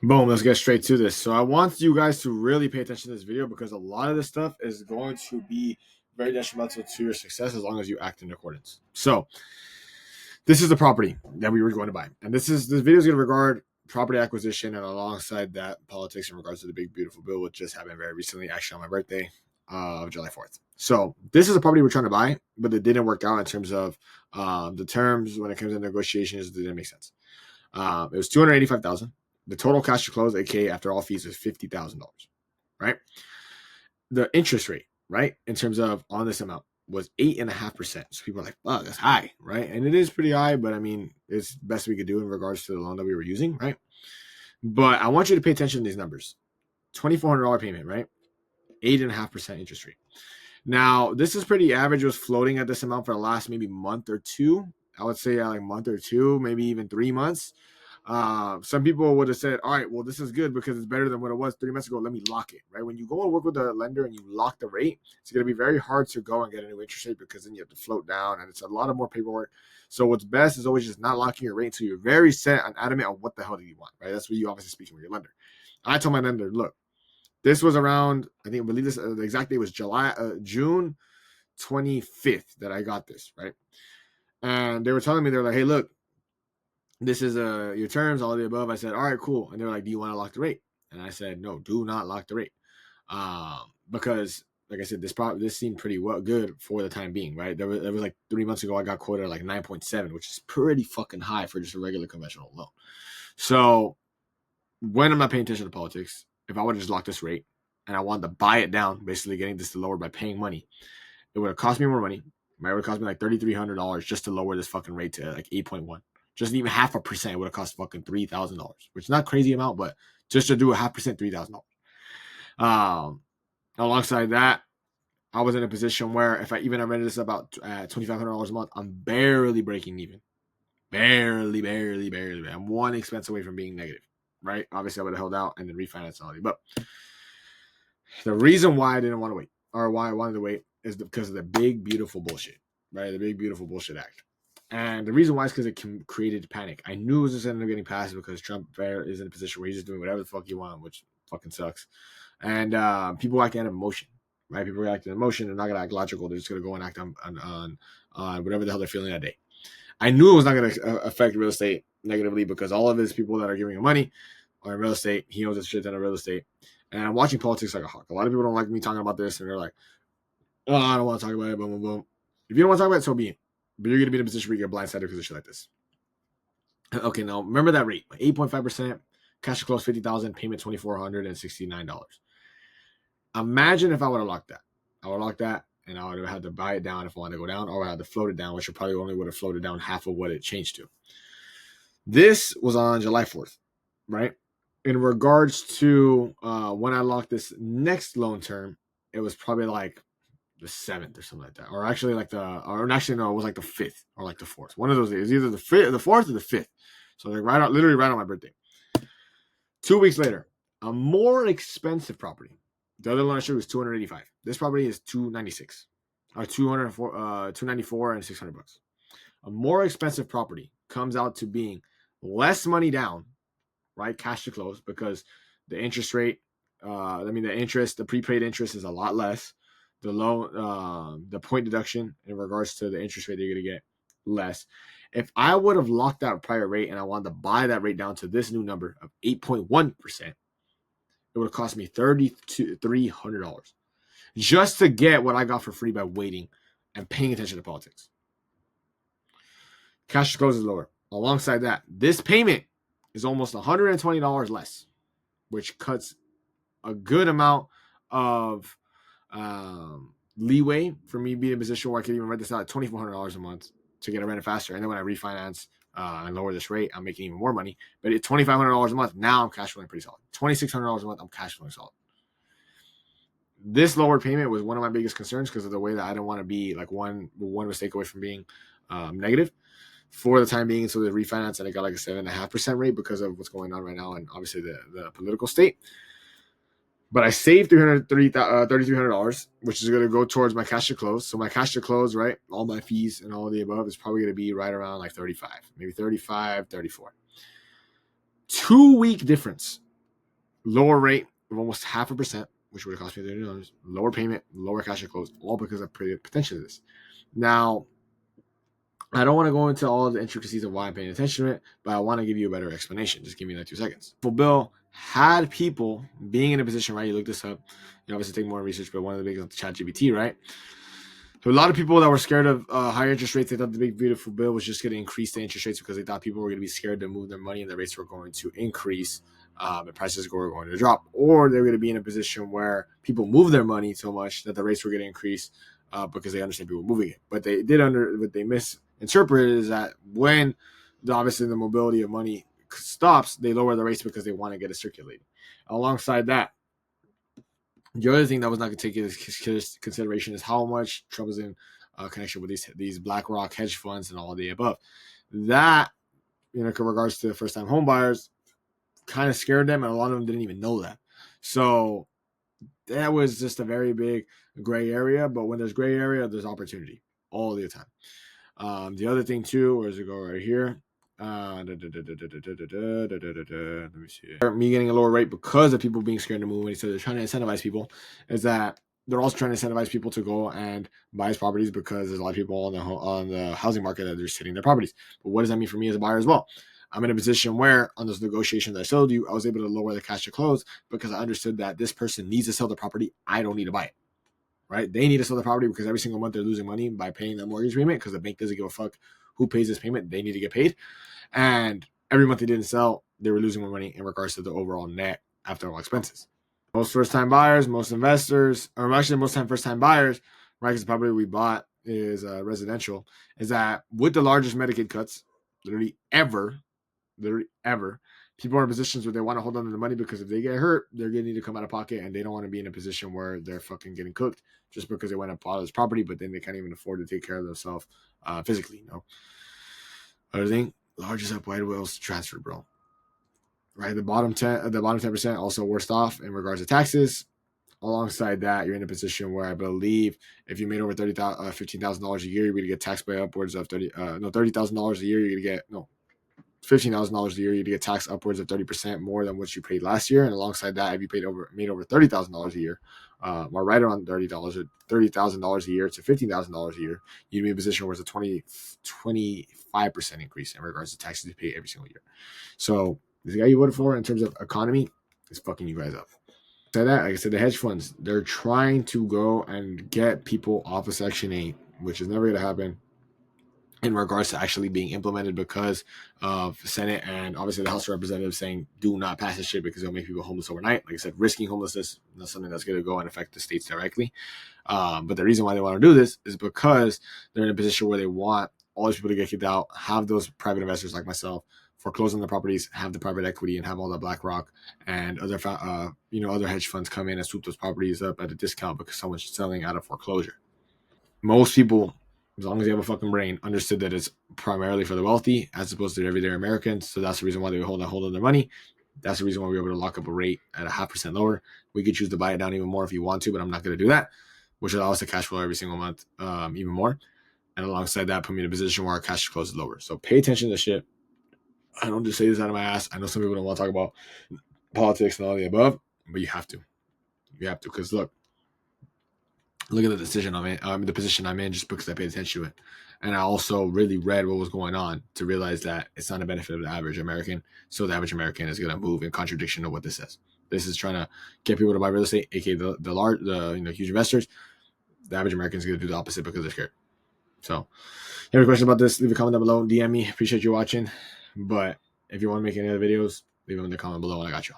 Boom, let's get straight to this. So I want you guys to really pay attention to this video because a lot of this stuff is going to be very detrimental to your success as long as you act in accordance. So this is the property that we were going to buy. And this video is going to regard property acquisition and alongside that politics in regards to the big beautiful bill, which just happened very recently, actually on my birthday of July 4th. So this is a property we're trying to buy, but it didn't work out in terms of the terms when it comes to negotiations. It didn't make sense. It was $285,000. The total cash to close, aka after all fees, is $50,000, right? The interest rate, right, in terms of on this amount was 8.5%. So people are like, "Oh, that's high," right? And it is pretty high, but I mean, it's the best we could do in regards to the loan that we were using, right? But I want you to pay attention to these numbers: $2,400 payment, right? 8.5% interest rate. Now, this is pretty average. It was floating at this amount for the last maybe month or two. I would say like month or two, maybe even 3 months. Some people would have said, all right, well, this is good because it's better than what it was 3 months ago. Let me lock it, right? When you go and work with a lender and you lock the rate, it's going to be very hard to go and get a new interest rate because then you have to float down and it's a lot of more paperwork. So what's best is always just not locking your rate until you're very set and adamant on what the hell do you want, right? That's what you obviously speaking with your lender. I told my lender, look, this was around, I believe this, the exact date was June 25th that I got this, right? And they were telling me, they're like, hey, look, this is your terms, all of the above. I said, all right, cool. And they were like, do you want to lock the rate? And I said, no, do not lock the rate. Because like I said, this seemed pretty good for the time being, right? There was like 3 months ago, I got quoted like 9.7, which is pretty fucking high for just a regular conventional loan. So when I'm not paying attention to politics, if I would have just locked this rate and I wanted to buy it down, basically getting this to lower by paying money, it would have cost me more money. It would have cost me like $3,300 just to lower this fucking rate to like 8.1. Just even 0.5% would have cost fucking $3,000, which is not a crazy amount, but just to do a 0.5%, $3,000. Alongside that, I was in a position where if I rented this about $2,500 a month, I'm barely breaking even. Barely. I'm one expense away from being negative, right? Obviously, I would have held out and then refinanced all. But the reason why I didn't want to wait, or why I wanted to wait, is because of the big, beautiful bullshit, right? The big, beautiful bullshit act. And the reason why is because it created panic. I knew it was just ended up getting passed because Trump is in a position where he's just doing whatever the fuck he wants, which fucking sucks. And people acting out of emotion, right? People react in emotion. They're not going to act logical. They're just going to go and act on whatever the hell they're feeling that day. I knew it was not going to affect real estate negatively because all of his people that are giving him money are in real estate. He owns a shit ton of real estate. And I'm watching politics like a hawk. A lot of people don't like me talking about this, and they're like, oh, I don't want to talk about it, boom, boom, boom. If you don't want to talk about it, so be it. But you're going to be in a position where you get blindsided because of shit like this. Okay, now remember that rate: 8.5%, cash to close $50,000, payment $2,469. Imagine if I would have locked that. I would have locked that, and I would have had to buy it down if I wanted to go down, or I had to float it down, which probably only would have floated down half of what it changed to. This was on July 4th, right? In regards to when I locked this next loan term, it was probably like the 7th or something like that, or actually like it was like the 5th or like the 4th. One of those days, either the 5th, the 4th, or the 5th. So like literally right on my birthday. 2 weeks later, a more expensive property. The other loan I showed was $285. This property is $296, or $294 and $600. A more expensive property comes out to being less money down, right? Cash to close, because the interest rate, the prepaid interest is a lot less. The loan, the point deduction in regards to the interest rate they're going to get less. If I would have locked that prior rate and I wanted to buy that rate down to this new number of 8.1%, it would have cost me $3,300 just to get what I got for free by waiting and paying attention to politics. Cash to close is lower. Alongside that, this payment is almost $120 less, which cuts a good amount of leeway for me being in a position where I could even rent this out at $2,400 a month to get it rented faster. And then when I refinance and lower this rate, I'm making even more money. But at $2,500 a month, now I'm cash flowing pretty solid. $2,600 a month, I'm cash flowing solid. This lower payment was one of my biggest concerns because of the way that I don't want to be like one mistake away from being negative for the time being until the refinance, and I got like a 7.5% rate because of what's going on right now and obviously the political state. But I saved $3,300, which is going to go towards my cash to close. So my cash to close, right, all my fees and all of the above is probably going to be right around like 35, maybe 35, 34. 2 week difference lower rate of almost 0.5%, which would have cost me $30, lower payment, lower cash at close, all because of potential of this. Now, I don't want to go into all of the intricacies of why I'm paying attention to it, but I want to give you a better explanation. Just give me like 2 seconds. Full bill had people being in a position, right? You look this up. You obviously take more research, but one of the big ones, ChatGPT, right? So a lot of people that were scared of higher interest rates, they thought the big beautiful bill was just going to increase the interest rates because they thought people were going to be scared to move their money and the rates were going to increase, and prices were going to drop, or they're going to be in a position where people move their money so much that the rates were going to increase because they understand people moving it. But what they misinterpreted is that when obviously the mobility of money stops, they lower the rates because they want to get it circulating. Alongside that, the other thing that was not going to take into consideration is how much Trump is in connection with these BlackRock hedge funds and all of the above. That, in regards to first-time home buyers, kind of scared them, and a lot of them didn't even know that. So that was just a very big gray area. But when there's gray area, there's opportunity all the time. The other thing too, where does it go right here? Let me see. Me getting a lower rate because of people being scared to move, and so they're trying to incentivize people, is that they're also trying to incentivize people to go and buy his properties because there's a lot of people on the housing market that are sitting their properties. But what does that mean for me as a buyer as well? I'm in a position where on those negotiations that I sold you, I was able to lower the cash to close because I understood that this person needs to sell the property. I don't need to buy it. Right? They need to sell the property because every single month they're losing money by paying that mortgage payment because the bank doesn't give a fuck who pays this payment. They need to get paid. And every month they didn't sell, they were losing more money in regards to the overall net after all expenses. Most first-time buyers, most investors, or actually most time first-time buyers, right? Because the property we bought is residential, is that with the largest Medicaid cuts, literally ever, people are in positions where they want to hold on to the money because if they get hurt, they're going to need to come out of pocket, and they don't want to be in a position where they're fucking getting cooked just because they went and bought this property, but then they can't even afford to take care of themselves physically. Other thing, largest up wide whales transfer, bro. Right, the bottom 10% also worst off in regards to taxes. Alongside that, you're in a position where I believe if you made over $15,000 a year, you're going to get taxed by upwards of $30,000 a year. You're going to get $15,000 a year, you'd get taxed upwards of 30% more than what you paid last year. And alongside that, if you made over $30,000 a year, or right around $30,000 a year to $15,000 a year, you'd be in a position where it's a 25% increase in regards to taxes you pay every single year. So the guy you voted for in terms of economy is fucking you guys up. Like I said, the hedge funds, they're trying to go and get people off of Section 8, which is never going to happen in regards to actually being implemented because of the Senate and obviously the House of Representatives saying do not pass this shit because it'll make people homeless overnight. Like I said, risking homelessness is something that's going to go and affect the states directly. But the reason why they want to do this is because they're in a position where they want all these people to get kicked out, have those private investors like myself foreclose on the properties, have the private equity, and have all the BlackRock and other other hedge funds come in and swoop those properties up at a discount because someone's selling out of foreclosure. Most people, as long as they have a fucking brain, understood that it's primarily for the wealthy as opposed to everyday Americans. So that's the reason why they hold on their money. That's the reason why we were able to lock up a rate at 0.5% lower. We could choose to buy it down even more if you want to, but I'm not going to do that, which allows us to cash flow every single month even more. And alongside that, put me in a position where our cash flow is lower. So pay attention to shit. I don't just say this out of my ass. I know some people don't want to talk about politics and all the above, but you have to. You have to, because look at the decision I'm in, the position I'm in, just because I paid attention to it. And I also really read what was going on to realize that it's not a benefit of the average American. So the average American is going to move in contradiction of what this says. This is trying to get people to buy real estate, aka the huge investors. The average American is going to do the opposite because they're scared. So, if you have any questions about this, leave a comment down below. DM me. Appreciate you watching. But if you want to make any other videos, leave them in the comment below and I got you.